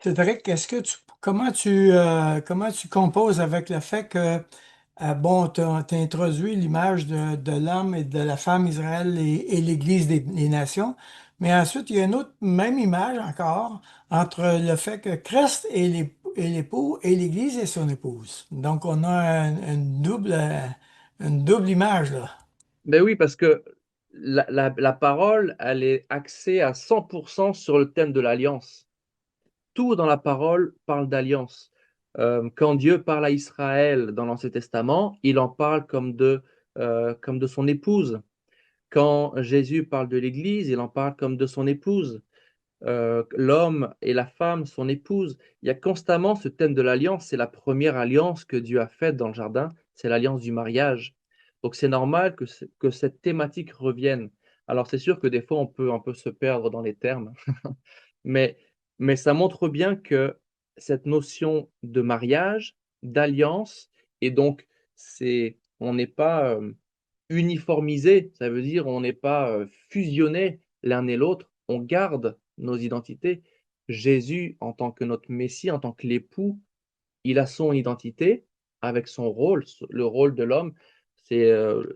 Cédric, comment tu composes avec le fait que, bon, tu as introduit l'image de l'homme et de la femme Israël et l'Église des nations, mais ensuite, il y a une autre même image encore entre le fait que Christ est l'époux et l'Église est son épouse. Donc, on a une double image, là. Ben oui, parce que la parole, elle est axée à 100% sur le thème de l'alliance. Tout dans la parole parle d'alliance. Quand Dieu parle à Israël dans l'Ancien Testament, il en parle comme de son épouse. Quand Jésus parle de l'Église, il en parle comme de son épouse. L'homme et la femme, son épouse. Il y a constamment ce thème de l'alliance. C'est la première alliance que Dieu a faite dans le jardin. C'est l'alliance du mariage. Donc c'est normal que cette thématique revienne. Alors c'est sûr que des fois on peut un peu se perdre dans les termes, mais, mais ça montre bien que cette notion de mariage, d'alliance, et donc on n'est pas uniformisé, ça veut dire on n'est pas fusionné l'un et l'autre, on garde nos identités. Jésus, en tant que notre Messie, en tant que l'époux, il a son identité avec son rôle, le rôle de l'homme. C'est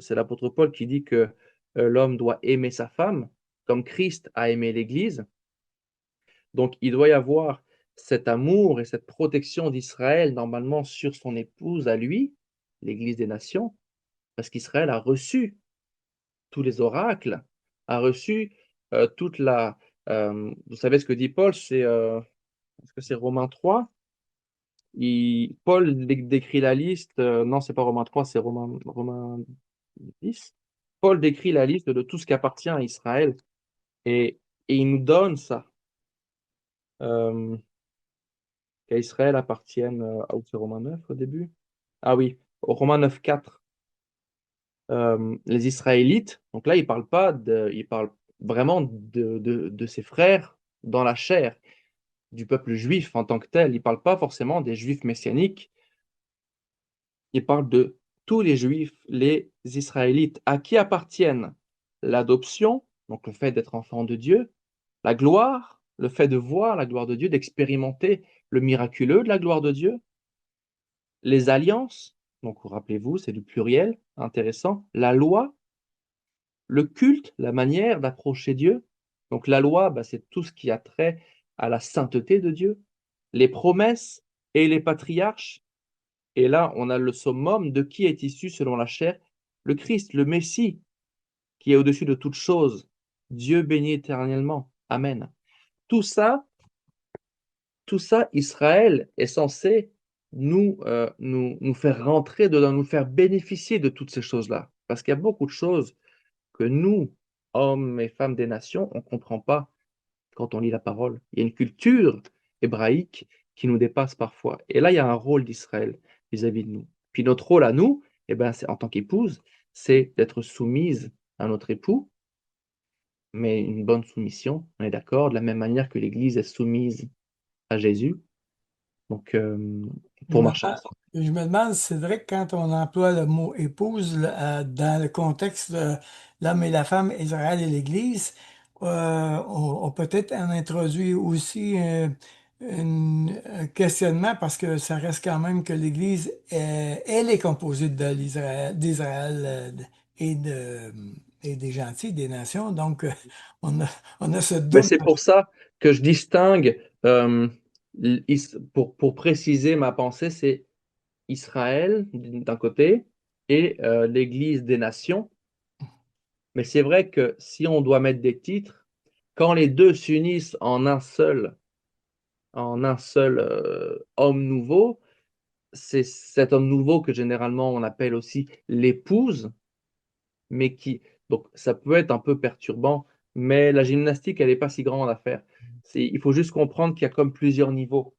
l'apôtre Paul qui dit que l'homme doit aimer sa femme comme Christ a aimé l'Église. Donc il doit y avoir cet amour et cette protection d'Israël normalement sur son épouse à lui, l'Église des nations, parce qu'Israël a reçu tous les oracles, a reçu toute la... vous savez ce que dit Paul, est-ce que c'est Romains 3? Paul décrit la liste, non, c'est pas Romains 3, c'est Romains 10. Paul décrit la liste de tout ce qui appartient à Israël et, et il nous donne ça, euh, qu'à Israël appartiennent, ou c'est Romains 9 au début? Ah oui, au Romains 9, 4. Les Israélites, donc là, il parle vraiment de ses frères dans la chair, du peuple juif en tant que tel. Il ne parle pas forcément des juifs messianiques, il parle de tous les juifs, les Israélites, à qui appartiennent l'adoption, donc le fait d'être enfant de Dieu, la gloire, le fait de voir la gloire de Dieu, d'expérimenter le miraculeux de la gloire de Dieu, les alliances, donc rappelez-vous, c'est du pluriel, intéressant, la loi, le culte, la manière d'approcher Dieu. Donc la loi, bah, c'est tout ce qui a trait à la sainteté de Dieu, les promesses et les patriarches. Et là, on a le summum de qui est issu selon la chair, le Christ, le Messie, qui est au-dessus de toute chose. Dieu béni éternellement. Amen. Tout ça, tout ça, Israël est censé nous faire rentrer dedans, nous faire bénéficier de toutes ces choses-là. Parce qu'il y a beaucoup de choses que nous, hommes et femmes des nations, on ne comprend pas quand on lit la parole. Il y a une culture hébraïque qui nous dépasse parfois. Et là, il y a un rôle d'Israël vis-à-vis de nous. Puis notre rôle à nous, eh ben, c'est, en tant qu'épouse, c'est d'être soumise à notre époux, mais une bonne soumission, on est d'accord, de la même manière que l'Église est soumise à Jésus, donc Je pour me marcher demande, ensemble. je me demande, Cédric, quand on emploie le mot épouse dans le contexte de l'homme et la femme, Israël et l'Église, on peut-être en introduit aussi un questionnement parce que ça reste quand même que l'Église, elle est composée d'Israël et des gentils, des nations. Donc, on a, on a ce Mais double. c'est pour ça que je distingue, pour préciser ma pensée, c'est Israël d'un côté et l'Église des nations. Mais c'est vrai que si on doit mettre des titres, quand les deux s'unissent en un seul homme nouveau, c'est cet homme nouveau que généralement on appelle aussi l'épouse, mais qui, donc ça peut être un peu perturbant, mais la gymnastique, elle n'est pas si grande à faire. Il faut juste comprendre qu'il y a comme plusieurs niveaux.